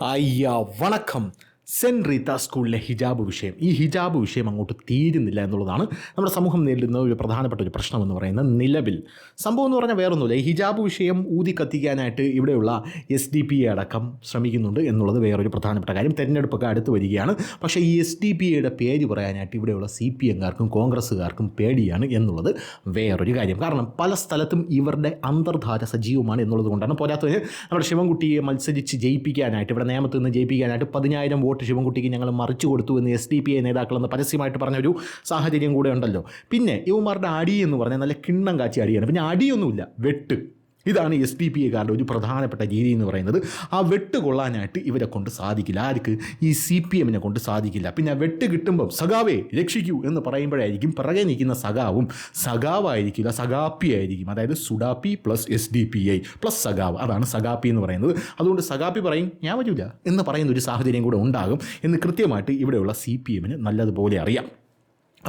അയ്യാ വണക്കം. സെൻറ്റ് റീത്ത സ്കൂളിലെ ഹിജാബ് വിഷയം, ഈ ഹിജാബ് വിഷയം അങ്ങോട്ട് തീരുന്നില്ല എന്നുള്ളതാണ് നമ്മുടെ സമൂഹം നേരിടുന്ന ഒരു പ്രധാനപ്പെട്ട ഒരു പ്രശ്നമെന്ന് പറയുന്നത്. നിലവിൽ സംഭവം എന്ന് പറഞ്ഞാൽ വേറൊന്നുമില്ല, ഈ ഹിജാബ് വിഷയം ഊതി കത്തിക്കാനായിട്ട് ഇവിടെയുള്ള SDP അടക്കം ശ്രമിക്കുന്നുണ്ട് എന്നുള്ളത് വേറൊരു പ്രധാനപ്പെട്ട കാര്യം. തെരഞ്ഞെടുപ്പൊക്കെ അടുത്ത് വരികയാണ്. പക്ഷേ ഈ SDP പേര് പറയാനായിട്ട് ഇവിടെയുള്ള CPMകാർക്കും കോൺഗ്രസ്സുകാർക്കും പേടിയാണ് എന്നുള്ളത് വേറൊരു കാര്യം. കാരണം പല സ്ഥലത്തും ഇവരുടെ അന്തർധാര സജീവമാണ് എന്നുള്ളത് കൊണ്ടാണ്. പോരാത്തതിന് നമ്മുടെ ശിവൻകുട്ടിയെ മത്സരിച്ച് ജയിപ്പിക്കാനായിട്ട്, ഇവിടെ നേമത്ത് നിന്ന് ജയിപ്പിക്കാനായിട്ട് 10,000 വോട്ട് ശിവൻകുട്ടിക്ക് ഞങ്ങൾ മറിച്ചു കൊടുത്തു എന്ന് SDP നേതാക്കളെന്ന് പരസ്യമായിട്ട് പറഞ്ഞൊരു സാഹചര്യം കൂടെ ഉണ്ടല്ലോ. പിന്നെ ഇവന്മാരുടെ അടി എന്ന് പറഞ്ഞാൽ നല്ല കിണ്ണം കാച്ചി അടിയാണ്. പിന്നെ അടിയൊന്നുമില്ല, വെട്ട്. ഇതാണ് SDP ഒരു പ്രധാനപ്പെട്ട രീതി എന്ന് പറയുന്നത്. ആ വെട്ട് കൊള്ളാനായിട്ട് ഇവരെ കൊണ്ട് സാധിക്കില്ല. ആർക്ക്? ഈ CPM കൊണ്ട് സാധിക്കില്ല. പിന്നെ വെട്ട് കിട്ടുമ്പം സഖാവേ രക്ഷിക്കൂ എന്ന് പറയുമ്പോഴായിരിക്കും പിറകെ നിൽക്കുന്ന സഖാവും സഖാവായിരിക്കില്ല, സഖാപ്പി ആയിരിക്കും. അതായത് സുഡാപ്പി പ്ലസ് SDPI പ്ലസ് സഖാവ്, അതാണ് സഖാപ്പി എന്ന് പറയുന്നത്. അതുകൊണ്ട് സഖാപ്പി പറയും ഞാൻ വരില്ല എന്ന് പറയുന്ന ഒരു സാഹചര്യം കൂടെ ഉണ്ടാകും എന്ന് കൃത്യമായിട്ട് ഇവിടെയുള്ള CPM നല്ലതുപോലെ അറിയാം.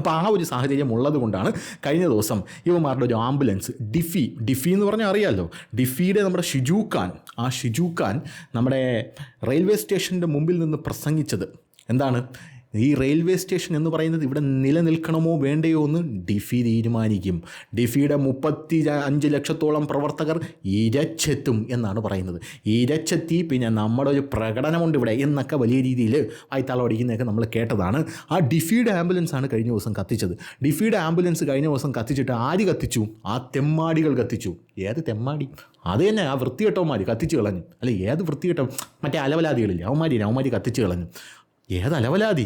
അപ്പോൾ ആ ഒരു സാഹചര്യം ഉള്ളത് കൊണ്ടാണ് കഴിഞ്ഞ ദിവസം ഇവന്മാരുടെ ഒരു ആംബുലൻസ് ഡിഫി എന്ന് പറഞ്ഞാൽ അറിയാമല്ലോ, ഡിഫിയുടെ നമ്മുടെ ഷിജു ഖാൻ നമ്മുടെ റെയിൽവേ സ്റ്റേഷൻ്റെ മുമ്പിൽ നിന്ന് പ്രസംഗിച്ചത് എന്താണ്? ഈ റെയിൽവേ സ്റ്റേഷൻ എന്ന് പറയുന്നത് ഇവിടെ നിലനിൽക്കണമോ വേണ്ടയോ എന്ന് ഡിഫി തീരുമാനിക്കും. ഡിഫിയുടെ 35 ലക്ഷത്തോളം പ്രവർത്തകർ ഇരച്ചെത്തും എന്നാണ് പറയുന്നത്. ഇരച്ചെത്തി പിന്നെ നമ്മുടെ ഒരു പ്രകടനമുണ്ട് ഇവിടെ എന്നൊക്കെ വലിയ രീതിയിൽ വായ്ത്താളം അടിക്കുന്നതൊക്കെ നമ്മൾ കേട്ടതാണ്. ആ ഡിഫിയുടെ ആംബുലൻസാണ് കഴിഞ്ഞ ദിവസം കത്തിച്ചത്. ഡിഫിയുടെ ആംബുലൻസ് കഴിഞ്ഞ ദിവസം കത്തിച്ചിട്ട് ആര് കത്തിച്ചു? ആ തെമ്മാടികൾ കത്തിച്ചു. ഏത് തെമ്മാടി? അത് തന്നെ, ആ വൃത്തികെട്ടവന്മാർ കത്തിച്ച് കളഞ്ഞു. അല്ലെ, ഏത് വൃത്തികെട്ട മറ്റേ അലവലാദികളില്ലേ, അവന്മാർ കത്തിച്ച് കളഞ്ഞു. ഏത് അലവലാതി?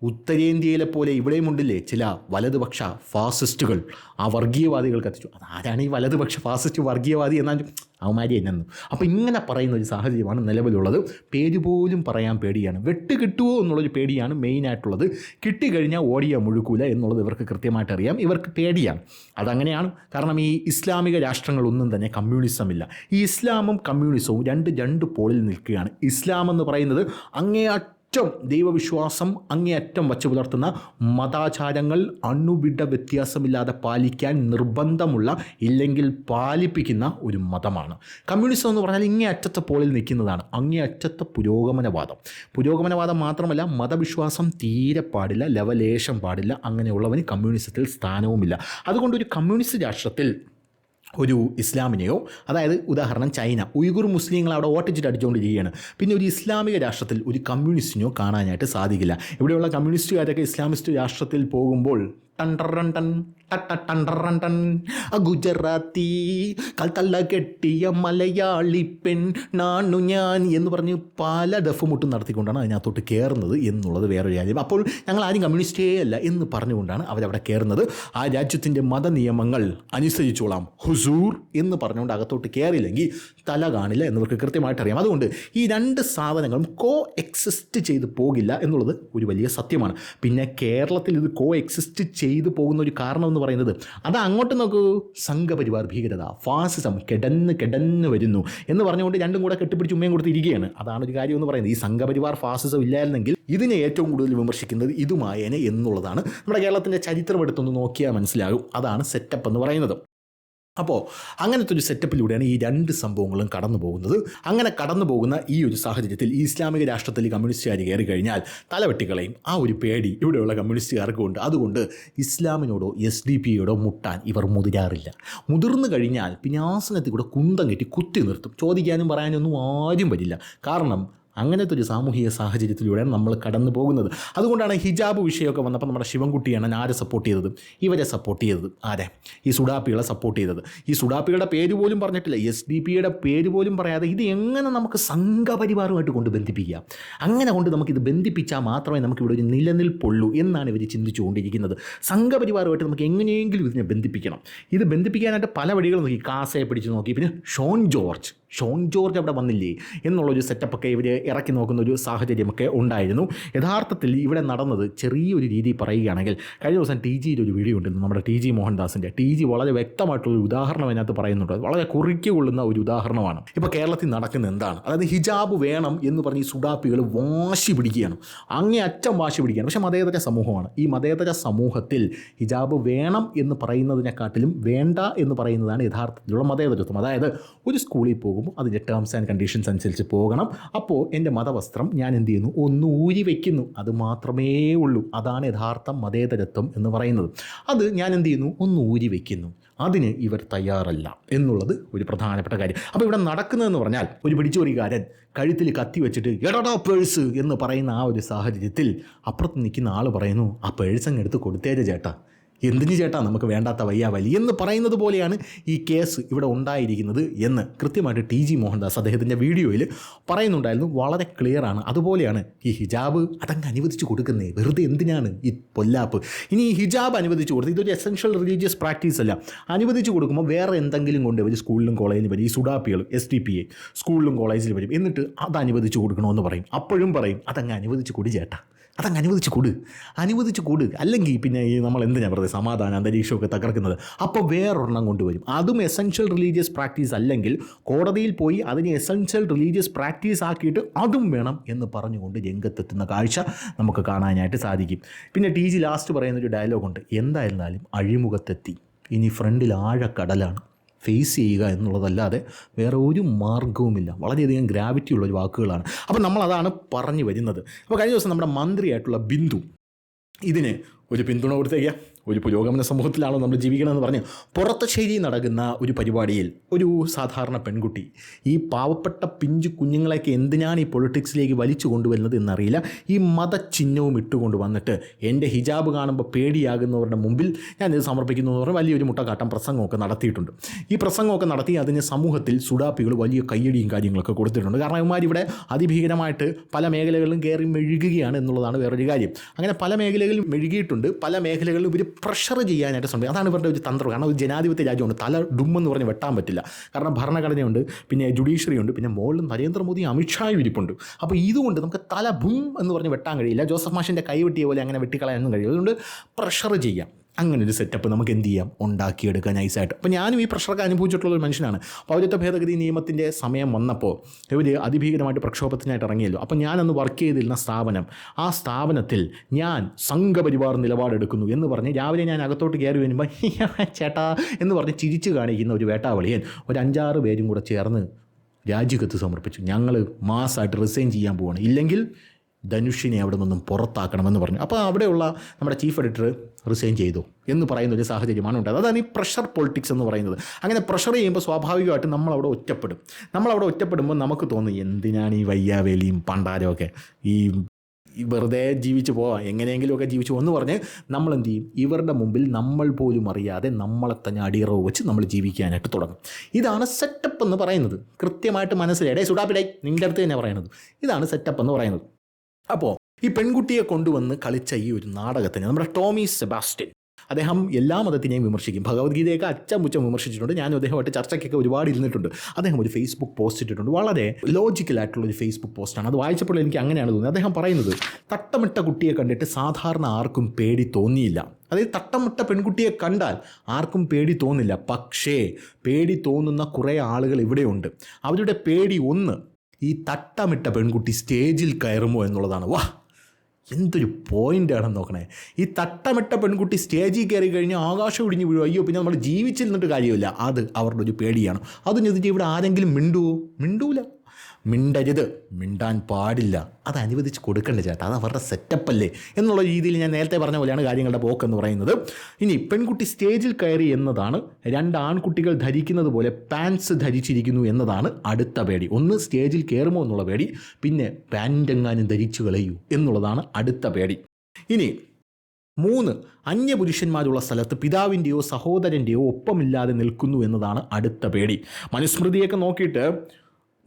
ഉത്തരേന്ത്യയിലെ പോലെ ഇവിടെയും ഉണ്ടില്ലേ ചില വലതുപക്ഷ ഫാസിസ്റ്റുകൾ, ആ വർഗീയവാദികൾ കത്തിച്ചു. അതാരാണ് ഈ വലതുപക്ഷ ഫാസിസ്റ്റ് വർഗീയവാദി എന്നാൽ അവന്മാരി എന്നു. അപ്പോൾ ഇങ്ങനെ പറയുന്ന ഒരു സാഹചര്യമാണ് നിലവിലുള്ളത്. പേര് പോലും പറയാൻ പേടിയാണ്. വെട്ട് കിട്ടുമോ എന്നുള്ളൊരു പേടിയാണ് മെയിനായിട്ടുള്ളത്. കിട്ടിക്കഴിഞ്ഞാൽ ഓടിയാൽ മുഴുക്കൂല എന്നുള്ളത് ഇവർക്ക് കൃത്യമായിട്ട് അറിയാം. ഇവർക്ക് പേടിയാണ്. അതങ്ങനെയാണ്. കാരണം ഈ ഇസ്ലാമിക രാഷ്ട്രങ്ങളൊന്നും തന്നെ കമ്മ്യൂണിസമില്ല. ഈ ഇസ്ലാമും കമ്മ്യൂണിസവും രണ്ട് പോളിൽ നിൽക്കുകയാണ്. ഇസ്ലാം എന്ന് പറയുന്നത് അങ്ങേയറ്റം ദൈവവിശ്വാസം അങ്ങേയറ്റം വച്ചു പുലർത്തുന്ന മതാചാരങ്ങൾ അണുവിട വ്യത്യാസമില്ലാതെ പാലിക്കാൻ നിർബന്ധമുള്ള, ഇല്ലെങ്കിൽ പാലിപ്പിക്കുന്ന ഒരു മതമാണ്. കമ്മ്യൂണിസം എന്ന് പറഞ്ഞാൽ ഇങ്ങേയറ്റത്തെ പോളിൽ നിൽക്കുന്നതാണ്. അങ്ങേയറ്റത്തെ പുരോഗമനവാദം മാത്രമല്ല, മതവിശ്വാസം തീരെ പാടില്ല, ലവലേശം പാടില്ല. അങ്ങനെയുള്ളവന് കമ്മ്യൂണിസത്തിൽ സ്ഥാനവുമില്ല. അതുകൊണ്ട് ഒരു കമ്മ്യൂണിസ്റ്റ് രാഷ്ട്രത്തിൽ ഒരു ഇസ്ലാമിനെയോ, അതായത് ഉദാഹരണം ചൈന, ഉയ്ഗുർ മുസ്ലിങ്ങൾ അവിടെ വോട്ടിച്ചിട്ട് അടിച്ചുകൊണ്ടിരിക്കുകയാണ്. പിന്നെ ഒരു ഇസ്ലാമിക രാഷ്ട്രത്തിൽ ഒരു കമ്മ്യൂണിസ്റ്റിനെയോ കാണാനായിട്ട് സാധിക്കില്ല. ഇവിടെയുള്ള കമ്മ്യൂണിസ്റ്റുകാരൊക്കെ ഇസ്ലാമിസ്റ്റ് രാഷ്ട്രത്തിൽ പോകുമ്പോൾ ഗുജറാത്തി കൽത്തള്ള കെട്ടിയ മലയാളി പെൺ നാണു ഞാൻ എന്ന് പറഞ്ഞ് പല ദഫുമുട്ടും നടത്തിക്കൊണ്ടാണ് അതിനകത്തോട്ട് കയറുന്നത് എന്നുള്ളത് വേറൊരു കാര്യം. അപ്പോൾ ഞങ്ങൾ ആരും കമ്മ്യൂണിസ്റ്റേ അല്ല എന്ന് പറഞ്ഞുകൊണ്ടാണ് അവരവിടെ കയറുന്നത്. ആ രാജ്യത്തിൻ്റെ മതനിയമങ്ങൾ അനുസരിച്ചോളാം ഹുസൂർ എന്ന് പറഞ്ഞുകൊണ്ട് അകത്തോട്ട് കയറിയില്ലെങ്കിൽ തല കാണില്ല എന്നവർക്ക് കൃത്യമായിട്ട് അറിയാം. അതുകൊണ്ട് ഈ രണ്ട് സാധനങ്ങളും എക്സിസ്റ്റ് ചെയ്ത് പോകില്ല എന്നുള്ളത് ഒരു വലിയ സത്യമാണ്. പിന്നെ കേരളത്തിൽ ഇത് എക്സിസ്റ്റ് ചെയ്തു പോകുന്ന ഒരു കാരണം എന്ന് പറയുന്നത്, അത് അങ്ങോട്ട് നോക്കൂ, സംഘപരിവാർ ഭീകരത, ഫാസിസം കിടന്ന് വരുന്നു എന്ന് പറഞ്ഞുകൊണ്ട് രണ്ടും കൂടെ കെട്ടിപ്പിടിച്ച് ഉമ്മയും കൊടുത്തിരിക്കുകയാണ്. അതാണ് ഒരു കാര്യം എന്ന് പറയുന്നത്. ഈ സംഘപരിവാർ ഫാസിസം ഇല്ലായിരുന്നെങ്കിൽ ഇതിനെ ഏറ്റവും കൂടുതൽ വിമർശിക്കുന്നത് ഇതുമായേനെ എന്നുള്ളതാണ്. നമ്മുടെ കേരളത്തിൻ്റെ ചരിത്രം എടുത്തൊന്ന് നോക്കിയാൽ മനസ്സിലാകും. അതാണ് സെറ്റപ്പ് എന്ന് പറയുന്നത്. അപ്പോൾ അങ്ങനത്തെ ഒരു സെറ്റപ്പിലൂടെയാണ് ഈ രണ്ട് സംഭവങ്ങളും കടന്നു പോകുന്നത്. അങ്ങനെ കടന്നു പോകുന്ന ഈ ഒരു സാഹചര്യത്തിൽ ഈ ഇസ്ലാമിക രാഷ്ട്രത്തിൽ കമ്മ്യൂണിസ്റ്റുകാർ കയറി കഴിഞ്ഞാൽ തലവെട്ടികളെയും ആ ഒരു പേടി ഇവിടെയുള്ള കമ്മ്യൂണിസ്റ്റുകാർക്കും ഉണ്ട്. അതുകൊണ്ട് ഇസ്ലാമിനോടോ SDP മുട്ടാൻ ഇവർ മുതിരാറില്ല. മുതിർന്നു കഴിഞ്ഞാൽ പിന്നെ ആസനത്തിൽ കൂടെ കുന്തം കെട്ടി കുത്തി നിർത്തും. ചോദിക്കാനും പറയാനും ഒന്നും ആരും വരില്ല. കാരണം അങ്ങനത്തെ ഒരു സാമൂഹിക സാഹചര്യത്തിലൂടെയാണ് നമ്മൾ കടന്നു പോകുന്നത്. അതുകൊണ്ടാണ് ഹിജാബ് വിഷയമൊക്കെ വന്നപ്പോൾ നമ്മുടെ ശിവൻകുട്ടിയാണ് ആരെ സപ്പോർട്ട് ചെയ്തത്? ഇവരെ സപ്പോർട്ട് ചെയ്തത്. ആരെ? ഈ സുഡാപ്പികളെ സപ്പോർട്ട് ചെയ്തത്. ഈ സുഡാപ്പികളുടെ പേര് പോലും പറഞ്ഞിട്ടില്ല, SDP പേര് പോലും പറയാതെ ഇത് എങ്ങനെ നമുക്ക് സംഘപരിവാറുമായിട്ട് കൊണ്ട് ബന്ധിപ്പിക്കാം, അങ്ങനെ കൊണ്ട് നമുക്കിത് ബന്ധിപ്പിച്ചാൽ മാത്രമേ നമുക്കിവിടെ ഒരു നിലനിൽപ്പുള്ളൂ എന്നാണ് ഇവർ ചിന്തിച്ചുകൊണ്ടിരിക്കുന്നത്. സംഘപരിവാറുമായിട്ട് നമുക്ക് എങ്ങനെയെങ്കിലും ഇതിനെ ബന്ധിപ്പിക്കണം. ഇത് ബന്ധിപ്പിക്കാനായിട്ട് പല വഴികളും നോക്കി. കാസയെ പിടിച്ച് നോക്കി. പിന്നെ ഷോൺ ജോർജ് അവിടെ വന്നില്ലേ എന്നുള്ളൊരു സെറ്റപ്പൊക്കെ ഇവർ ഇറക്കി നോക്കുന്ന ഒരു സാഹചര്യമൊക്കെ ഉണ്ടായിരുന്നു. യഥാർത്ഥത്തിൽ ഇവിടെ നടന്നത് ചെറിയൊരു രീതി പറയുകയാണെങ്കിൽ, കഴിഞ്ഞ ദിവസം TG ഒരു വീഡിയോ ഉണ്ടായിരുന്നു, നമ്മുടെ TG മോഹൻദാസിൻ്റെ. TG വളരെ വ്യക്തമായിട്ടുള്ളൊരു ഉദാഹരണം അതിനകത്ത് പറയുന്നുണ്ട്. വളരെ കുറിക്കൊള്ളുന്ന ഒരു ഉദാഹരണമാണ്. ഇപ്പോൾ കേരളത്തിൽ നടക്കുന്ന എന്താണ്? അതായത് ഹിജാബ് വേണം എന്ന് പറഞ്ഞ് ഈ സുഡാപ്പികൾ വാശി പിടിക്കുകയാണ്, അങ്ങേയറ്റം വാശി പിടിക്കുകയാണ്. പക്ഷേ മതേതര സമൂഹമാണ്. ഈ മതേതര സമൂഹത്തിൽ ഹിജാബ് വേണം എന്ന് പറയുന്നതിനെക്കാട്ടിലും വേണ്ട എന്ന് പറയുന്നതാണ് യഥാർത്ഥത്തിലുള്ള മതേതരത്വം. അതായത് ഒരു സ്കൂളിൽ പോകും, പോകുമ്പോൾ അതിൻ്റെ ടേംസ് ആൻഡ് കണ്ടീഷൻസ് അനുസരിച്ച് പോകണം. അപ്പോൾ എൻ്റെ മതവസ്ത്രം ഞാൻ എന്ത് ചെയ്യുന്നു, ഒന്ന് ഊരി വയ്ക്കുന്നു. അത് മാത്രമേ ഉള്ളൂ. അതാണ് യഥാർത്ഥ മതേതരത്വം എന്ന് പറയുന്നത്. അത് ഞാൻ എന്ത് ചെയ്യുന്നു, ഒന്ന് ഊരി വയ്ക്കുന്നു. അതിന് ഇവർ തയ്യാറല്ല എന്നുള്ളത് ഒരു പ്രധാനപ്പെട്ട കാര്യം. അപ്പോൾ ഇവിടെ നടക്കുന്നതെന്ന് പറഞ്ഞാൽ ഒരു പിടിച്ചോറിക്കാരൻ കഴുത്തിൽ കത്തി വെച്ചിട്ട് എടാ പേഴ്സ് എന്ന് പറയുന്ന ആ ഒരു സാഹചര്യത്തിൽ അപ്പുറത്ത് നിൽക്കുന്ന ആൾ പറയുന്നു, ആ പേഴ്സ് അങ്ങ് എടുത്ത് കൊടുത്തേരെ ചേട്ടാ, എന്തിന് ചേട്ടാ നമുക്ക് വേണ്ടാത്ത വലി എന്ന് പറയുന്നത് പോലെയാണ് ഈ കേസ് ഇവിടെ ഉണ്ടായിരിക്കുന്നത് എന്ന് കൃത്യമായിട്ട് TG മോഹൻദാസ് അദ്ദേഹത്തിൻ്റെ വീഡിയോയിൽ പറയുന്നുണ്ടായിരുന്നു. വളരെ ക്ലിയറാണ്. അതുപോലെയാണ് ഈ ഹിജാബ് അതങ്ങ് അനുവദിച്ച് കൊടുക്കുന്നത്. വെറുതെ എന്തിനാണ് ഈ പൊല്ലാപ്പ്? ഇനി ഈ ഹിജാബ് അനുവദിച്ച് കൊടുത്ത് ഇതൊരു എസെൻഷ്യൽ റിലീജിയസ് പ്രാക്ടീസ് അല്ല. അനുവദിച്ച് കൊടുക്കുമ്പോൾ വേറെ എന്തെങ്കിലും കൊണ്ട് ഒരു സ്കൂളിലും കോളേജിലും വരും. ഈ സുഡാപ്പികൾ SDPA സ്കൂളിലും കോളേജിലും വരും. എന്നിട്ട് അത് അനുവദിച്ച് കൊടുക്കണമെന്ന് പറയും. അപ്പോഴും പറയും അതങ്ങ് അനുവദിച്ച് കൊടു ചേട്ടാ, അതങ്ങ് അനുവദിച്ച് കൊടു. അല്ലെങ്കിൽ പിന്നെ ഈ നമ്മൾ എന്തിനാണ് വെറുതെ സമാധാനം അന്തരീക്ഷമൊക്കെ തകർക്കുന്നത്? അപ്പോൾ വേറൊരെണ്ണം കൊണ്ടുവരും. അതും എസെൻഷ്യൽ റിലീജിയസ് പ്രാക്ടീസ് അല്ലെങ്കിൽ കോടതിയിൽ പോയി അതിനെ എസെൻഷ്യൽ റിലീജിയസ് പ്രാക്ടീസ് ആക്കിയിട്ട് അതും വേണം എന്ന് പറഞ്ഞുകൊണ്ട് രംഗത്തെത്തുന്ന കാഴ്ച നമുക്ക് കാണാനായിട്ട് സാധിക്കും. പിന്നെ TG ലാസ്റ്റ് പറയുന്നൊരു ഡയലോഗുണ്ട്, എന്തായിരുന്നാലും അഴിമുഖത്തെത്തി, ഇനി ഫ്രണ്ടിൽ ആഴക്കടലാണ്, ഫേസ് ചെയ്യുക എന്നുള്ളതല്ലാതെ വേറെ ഒരു മാർഗവുമില്ല. വളരെയധികം ഗ്രാവിറ്റി ഉള്ളൊരു വാക്കുകളാണ്. അപ്പോൾ നമ്മളതാണ് പറഞ്ഞു വരുന്നത്. അപ്പോൾ കഴിഞ്ഞ ദിവസം നമ്മുടെ മന്ത്രിയായിട്ടുള്ള ബിന്ദു ഇതിന് ഒരു പിന്തുണ കൊടുത്തേക്കുക. ഒരു പുരോഗമന സമൂഹത്തിലാണോ നമ്മൾ ജീവിക്കണമെന്ന് പറഞ്ഞ് പുറത്തശ്ശേരി നടക്കുന്ന ഒരു പരിപാടിയിൽ ഒരു സാധാരണ പെൺകുട്ടി ഈ പാവപ്പെട്ട പിഞ്ചു കുഞ്ഞുങ്ങളെയൊക്കെ എന്തിനാണ് ഈ പൊളിറ്റിക്സിലേക്ക് വലിച്ചു കൊണ്ടുവരുന്നത് എന്നറിയില്ല, ഈ മതചിഹ്നവും ഇട്ടുകൊണ്ട് വന്നിട്ട് എൻ്റെ ഹിജാബ് കാണുമ്പോൾ പേടിയാകുന്നവരുടെ മുമ്പിൽ ഞാനിത് സമർപ്പിക്കുന്നു എന്ന് പറഞ്ഞാൽ വലിയൊരു മുട്ടക്കാട്ടം പ്രസംഗമൊക്കെ നടത്തിയിട്ടുണ്ട്. ഈ പ്രസംഗമൊക്കെ നടത്തി അതിന് സമൂഹത്തിൽ സുഡാപ്പികൾ വലിയ കയ്യടിയും കാര്യങ്ങളൊക്കെ കൊടുത്തിട്ടുണ്ട്. കാരണം ഇവന്മാരിവിടെ അതിഭീകരമായിട്ട് പല മേഖലകളിലും കയറി മെഴുകുകയാണ് എന്നുള്ളതാണ് വേറൊരു കാര്യം. അങ്ങനെ പല മേഖലകളിലും മെഴുകിയിട്ടുണ്ട്. പല മേഖലകളിലും ഇവർ പ്രഷർ ചെയ്യാനായിട്ട് ശ്രമിക്കും. അതാണ് ഇവരുടെ ഒരു തന്ത്രം. കാരണം ഒരു ജനാധിപത്യ രാജ്യമുണ്ട്, തല ഡുമ്മെന്ന് പറഞ്ഞ് വെട്ടാൻ പറ്റില്ല. കാരണം ഭരണഘടനയുണ്ട്, പിന്നെ ജുഡീഷ്യറി ഉണ്ട്, പിന്നെ മുകളിൽ നരേന്ദ്രമോദി അമിത്ഷായും ഇരിപ്പുണ്ട്. അപ്പോൾ ഇതുകൊണ്ട് നമുക്ക് തല ബും എന്ന് പറഞ്ഞ് വെട്ടാൻ കഴിയില്ല. ജോസഫ് മാഷിൻ്റെ കൈ വെട്ടിയ പോലെ അങ്ങനെ വെട്ടിക്കളയാനൊന്നും കഴിയും. അതുകൊണ്ട് പ്രഷർ ചെയ്യാം. അങ്ങനൊരു സെറ്റപ്പ് നമുക്ക് എന്ത് ചെയ്യാം, ഉണ്ടാക്കിയെടുക്കാൻ നൈസായിട്ട്. അപ്പോൾ ഞാനും ഈ പ്രഷറൊക്കെ അനുഭവിച്ചിട്ടുള്ളൊരു മനുഷ്യനാണ്. പൗരത്വ ഭേദഗതി നിയമത്തിൻ്റെ സമയം വന്നപ്പോൾ ഇവർ അതിഭീകരമായിട്ട് പ്രക്ഷോഭത്തിനായിട്ട് ഇറങ്ങിയല്ലോ. അപ്പോൾ ഞാനന്ന് വർക്ക് ചെയ്തിരുന്ന സ്ഥാപനം, ആ സ്ഥാപനത്തിൽ ഞാൻ സംഘപരിവാർ നിലപാടെടുക്കുന്നു എന്ന് പറഞ്ഞ് രാവിലെ ഞാൻ അകത്തോട്ട് കയറി വരുമ്പോൾ ചേട്ടാ എന്ന് പറഞ്ഞ് ചിരിച്ചു കാണിക്കുന്ന ഒരു വേട്ടാവളിയൻ ഒരു 5-6 പേരും കൂടെ ചേർന്ന് രാജിക്കത്ത് സമർപ്പിച്ചു. ഞങ്ങൾ മാസമായിട്ട് റിസൈൻ ചെയ്യാൻ പോവുകയാണ്, ഇല്ലെങ്കിൽ ധനുഷിനെ അവിടെ നിന്നും പുറത്താക്കണമെന്ന് പറഞ്ഞു. അപ്പോൾ അവിടെയുള്ള നമ്മുടെ ചീഫ് എഡിറ്റർ റിസൈൻ ചെയ്തു എന്ന് പറയുന്ന ഒരു സാഹചര്യമാണ് ഉണ്ടായത്. അതാണ് ഈ പ്രഷർ പൊളിറ്റിക്സ് എന്ന് പറയുന്നത്. അങ്ങനെ പ്രഷർ ചെയ്യുമ്പോൾ സ്വാഭാവികമായിട്ട് നമ്മളവിടെ ഒറ്റപ്പെടും. നമ്മളവിടെ ഒറ്റപ്പെടുമ്പോൾ നമുക്ക് തോന്നും എന്തിനാണ് ഈ വയ്യാവേലിയും പണ്ടാരമൊക്കെ, ഈ വെറുതെ ജീവിച്ച് പോവാം, എങ്ങനെയെങ്കിലുമൊക്കെ ജീവിച്ചു എന്ന് പറഞ്ഞ് നമ്മൾ എന്ത് ചെയ്യും, ഇവരുടെ മുമ്പിൽ നമ്മൾ പോലും അറിയാതെ നമ്മളെ തന്നെ അടിയറവ് വെച്ച് നമ്മൾ ജീവിക്കാനായിട്ട് തുടങ്ങും. ഇതാണ് സെറ്റപ്പ് എന്ന് പറയുന്നത്. കൃത്യമായിട്ട് മനസ്സിലായി സുഡാപ്പിടേ നിൻ്റെ അടുത്ത് തന്നെ പറയുന്നത്. ഇതാണ് സെറ്റപ്പ് എന്ന് പറയുന്നത്. അപ്പോൾ ഈ പെൺകുട്ടിയെ കൊണ്ടുവന്ന് കളിച്ച ഈ ഒരു നാടകത്തിന് നമ്മുടെ ടോമി സെബാസ്റ്റ്യൻ അദ്ദേഹം എല്ലാ മതത്തിനെയും വിമർശിക്കും. ഭഗവത്ഗീതയൊക്കെ അച്ചമുച്ചം വിമർശിച്ചിട്ടുണ്ട്. ഞാനും അദ്ദേഹമായിട്ട് ചർച്ചയ്ക്കൊക്കെ ഒരുപാട് ഇരുന്നിട്ടുണ്ട്. അദ്ദേഹം ഒരു ഫേസ്ബുക്ക് പോസ്റ്റ് ഇട്ടിട്ടുണ്ട്. വളരെ ലോജിക്കലായിട്ടുള്ളൊരു ഫേസ്ബുക്ക് പോസ്റ്റാണ്. അത് വായിച്ചപ്പോൾ എനിക്ക് അങ്ങനെയാണ് തോന്നിയത്. അദ്ദേഹം പറയുന്നത് തട്ടമിട്ട കുട്ടിയെ കണ്ടിട്ട് സാധാരണ ആർക്കും പേടി തോന്നിയില്ല. അതായത് തട്ടമിട്ട പെൺകുട്ടിയെ കണ്ടാൽ ആർക്കും പേടി തോന്നില്ല. പക്ഷേ പേടി തോന്നുന്ന കുറേ ആളുകൾ ഇവിടെയുണ്ട്. അവരുടെ പേടി ഒന്ന്, ഈ തട്ടമിട്ട പെൺകുട്ടി സ്റ്റേജിൽ കയറുമോ എന്നുള്ളതാണ്. വാ, എന്തൊരു പോയിൻ്റാണെന്ന് നോക്കണേ. ഈ തട്ടമിട്ട പെൺകുട്ടി സ്റ്റേജിൽ കയറി കഴിഞ്ഞാൽ ആകാശം ഒടിഞ്ഞ് വീഴും, അയ്യോ പിന്നെ നമ്മൾ ജീവിച്ചിരുന്നിട്ട് കാര്യമില്ല. അത് അവരുടെ ഒരു പേടിയാണ്. അതിനെതിരെ ഇവിടെ ആരെങ്കിലും മിണ്ടൂല. മിണ്ടരുത്, മിണ്ടാൻ പാടില്ല. അത് അനുവദിച്ച് കൊടുക്കണ്ടേ ചേട്ടാ, അത് അവരുടെ സെറ്റപ്പല്ലേ എന്നുള്ള രീതിയിൽ ഞാൻ നേരത്തെ പറഞ്ഞ പോലെയാണ് കാര്യങ്ങളുടെ പോക്കെന്ന് പറയുന്നത്. ഇനി പെൺകുട്ടി സ്റ്റേജിൽ കയറി എന്നതാണ്. 2 ആൺകുട്ടികൾ ധരിക്കുന്നത് പോലെ പാൻസ് ധരിച്ചിരിക്കുന്നു എന്നതാണ് അടുത്ത പേടി. ഒന്ന് സ്റ്റേജിൽ കയറുമോ എന്നുള്ള പേടി, പിന്നെ പാൻറ്റെങ്ങാനും ധരിച്ചു കളയൂ എന്നുള്ളതാണ് അടുത്ത പേടി. ഇനി 3 അന്യപുരുഷന്മാരുള്ള സ്ഥലത്ത് പിതാവിൻ്റെയോ സഹോദരൻ്റെയോ ഒപ്പമില്ലാതെ നിൽക്കുന്നു എന്നതാണ് അടുത്ത പേടി. മനുസ്മൃതിയൊക്കെ നോക്കിയിട്ട്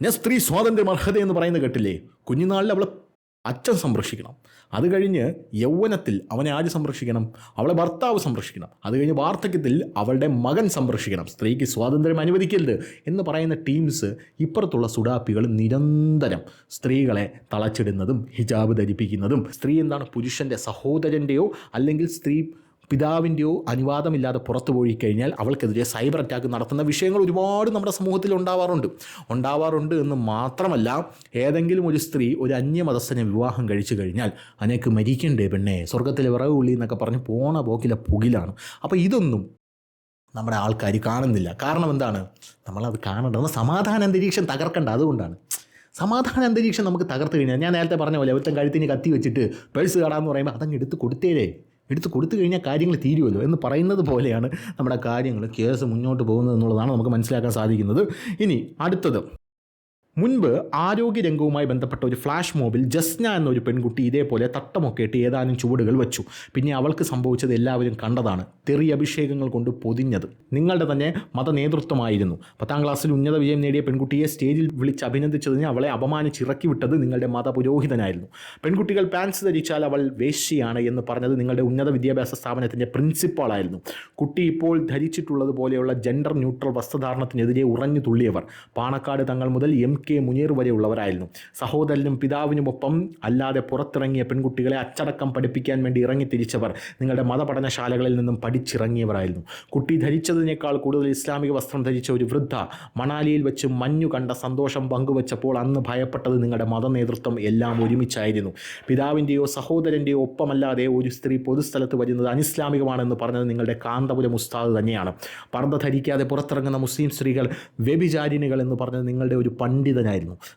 ഞാൻ സ്ത്രീ സ്വാതന്ത്ര്യം അർഹത എന്ന് പറയുന്നത് കേട്ടില്ലേ. കുഞ്ഞുനാളിൽ അവളെ അച്ഛൻ സംരക്ഷിക്കണം, അത് കഴിഞ്ഞ് യൗവനത്തിൽ അവനെ ആര് സംരക്ഷിക്കണം, അവളെ ഭർത്താവ് സംരക്ഷിക്കണം, അത് കഴിഞ്ഞ് വാർദ്ധക്യത്തിൽ അവളുടെ മകൻ സംരക്ഷിക്കണം. സ്ത്രീക്ക് സ്വാതന്ത്ര്യം അനുവദിക്കരുത് എന്ന് പറയുന്ന ടീംസ് ഇപ്പുറത്തുള്ള സുഡാപ്പികൾ നിരന്തരം സ്ത്രീകളെ തളച്ചിടുന്നതും ഹിജാബ് ധരിപ്പിക്കുന്നതും, സ്ത്രീ എന്താണ് പുരുഷൻ്റെ സഹോദരൻ്റെയോ അല്ലെങ്കിൽ സ്ത്രീ പിതാവിൻ്റെയോ അനുവാദമില്ലാതെ പുറത്തു പോയി കഴിഞ്ഞാൽ അവൾക്കെതിരെ സൈബർ അറ്റാക്ക് നടത്തുന്ന വിഷയങ്ങൾ ഒരുപാട് നമ്മുടെ സമൂഹത്തിൽ ഉണ്ടാവാറുണ്ട് എന്ന് മാത്രമല്ല, ഏതെങ്കിലും ഒരു സ്ത്രീ ഒരു അന്യമതസ്ഥനെ വിവാഹം കഴിച്ചു കഴിഞ്ഞാൽ അനക്ക് മരിക്കണ്ടേ പെണ്ണേ, സ്വർഗത്തിലെ വിറകുള്ളി എന്നൊക്കെ പറഞ്ഞ് പോണ പോക്കിലെ പുകിലാണ്. അപ്പോൾ ഇതൊന്നും നമ്മുടെ ആൾക്കാർ കാണുന്നില്ല. കാരണം എന്താണ്? നമ്മളത് കാണേണ്ടത് സമാധാന അന്തരീക്ഷം തകർക്കേണ്ട. അതുകൊണ്ടാണ് സമാധാന അന്തരീക്ഷം നമുക്ക് തകർത്ത് കഴിഞ്ഞാൽ, ഞാൻ നേരത്തെ പറഞ്ഞ പോലെ ഒരുത്തൻ കഴുത്തിന് കത്തി വെച്ചിട്ട് പേഴ്സ് കടാന്ന് പറയുമ്പോൾ അതങ്ങ് എടുത്ത് കൊടുത്തു കഴിഞ്ഞാൽ കാര്യങ്ങൾ തീരുമല്ലോ എന്ന് പറയുന്നത് പോലെയാണ് നമ്മുടെ കാര്യങ്ങൾ, കേസ് മുന്നോട്ട് പോകുന്നത് എന്നുള്ളതാണ് നമുക്ക് മനസ്സിലാക്കാൻ സാധിക്കുന്നത്. ഇനി അടുത്തത്, മുൻപ് ആരോഗ്യരംഗവുമായി ബന്ധപ്പെട്ട ഒരു ഫ്ലാഷ് മോബിൽ ജസ്ന എന്നൊരു പെൺകുട്ടി ഇതേപോലെ തട്ടമൊക്കെ ഇട്ട് ഏതാനും ചുവടുകൾ വെച്ചു. പിന്നെ അവൾക്ക് സംഭവിച്ചത് എല്ലാവരും കണ്ടതാണ്. തെറി അഭിഷേകങ്ങൾ കൊണ്ട് പൊതിഞ്ഞത് നിങ്ങളുടെ തന്നെ മത നേതൃത്വമായിരുന്നു. 10ാം ക്ലാസ്സിൽ ഉന്നത വിജയം നേടിയ പെൺകുട്ടിയെ സ്റ്റേജിൽ വിളിച്ച് അഭിനന്ദിച്ചതിന് അവളെ അപമാനിച്ചിറക്കി വിട്ടത് നിങ്ങളുടെ മതപുരോഹിതനായിരുന്നു. പെൺകുട്ടികൾ പാൻസ് ധരിച്ചാൽ അവൾ വേശ്യയാണ് എന്ന് പറഞ്ഞത് നിങ്ങളുടെ ഉന്നത വിദ്യാഭ്യാസ സ്ഥാപനത്തിൻ്റെ പ്രിൻസിപ്പാളായിരുന്നു. കുട്ടി ഇപ്പോൾ ധരിച്ചിട്ടുള്ളത് പോലെയുള്ള ജെൻഡർ ന്യൂട്രൽ വസ്ത്രധാരണത്തിനെതിരെ ഉറഞ്ഞു തുള്ളിയവർ പാണക്കാട് തങ്ങൾ മുതൽ MK മുനീർ വരെയുള്ളവരായിരുന്നു. സഹോദരനും പിതാവിനുമൊപ്പം അല്ലാതെ പുറത്തിറങ്ങിയ പെൺകുട്ടികളെ അച്ചടക്കം പഠിപ്പിക്കാൻ വേണ്ടി ഇറങ്ങിത്തിരിച്ചവർ നിങ്ങളുടെ മതപഠനശാലകളിൽ നിന്നും പഠിച്ചിറങ്ങിയവരായിരുന്നു. കുട്ടി ധരിച്ചതിനേക്കാൾ കൂടുതൽ ഇസ്ലാമിക വസ്ത്രം ധരിച്ച ഒരു വൃദ്ധ മണാലിയിൽ വെച്ച് മഞ്ഞു കണ്ട സന്തോഷം പങ്കുവച്ചപ്പോൾ അന്ന് ഭയപ്പെട്ടത് നിങ്ങളുടെ മത നേതൃത്വം എല്ലാം ഒരുമിച്ചായിരുന്നു. പിതാവിൻ്റെയോ സഹോദരൻ്റെയോ ഒപ്പമല്ലാതെ ഒരു സ്ത്രീ പൊതുസ്ഥലത്ത് വരുന്നത് അനിസ്ലാമികമാണെന്ന് പറഞ്ഞത് നിങ്ങളുടെ കാന്തപുരം ഉസ്താദ് തന്നെയാണ്. പർദ്ദ ധരിക്കാതെ പുറത്തിറങ്ങുന്ന മുസ്ലിം സ്ത്രീകൾ വ്യഭിചാരിണികൾ എന്ന് പറഞ്ഞത് നിങ്ങളുടെ ഒരു പണ്ഡിതനായിരുന്നു.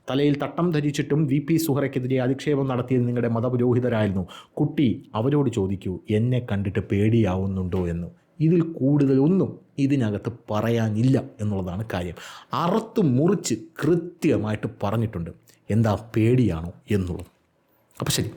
തലയിൽ തട്ടം ധരിച്ചിട്ടും VP സുഹറയ്ക്കെതിരെ അധിക്ഷേപം നടത്തിയത് നിങ്ങളുടെ മതപുരോഹിതരായിരുന്നു. കുട്ടി അവരോട് ചോദിക്കൂ, എന്നെ കണ്ടിട്ട് പേടിയാവുന്നുണ്ടോ എന്ന്. ഇതിൽ കൂടുതലൊന്നും ഇതിനകത്ത് പറയാനില്ല എന്നുള്ളതാണ് കാര്യം. അറുത്ത് മുറിച്ച് കൃത്യമായിട്ട് പറഞ്ഞിട്ടുണ്ട്. എന്താ പേടിയാണോ എന്നുള്ളത്. അപ്പോൾ ശരി.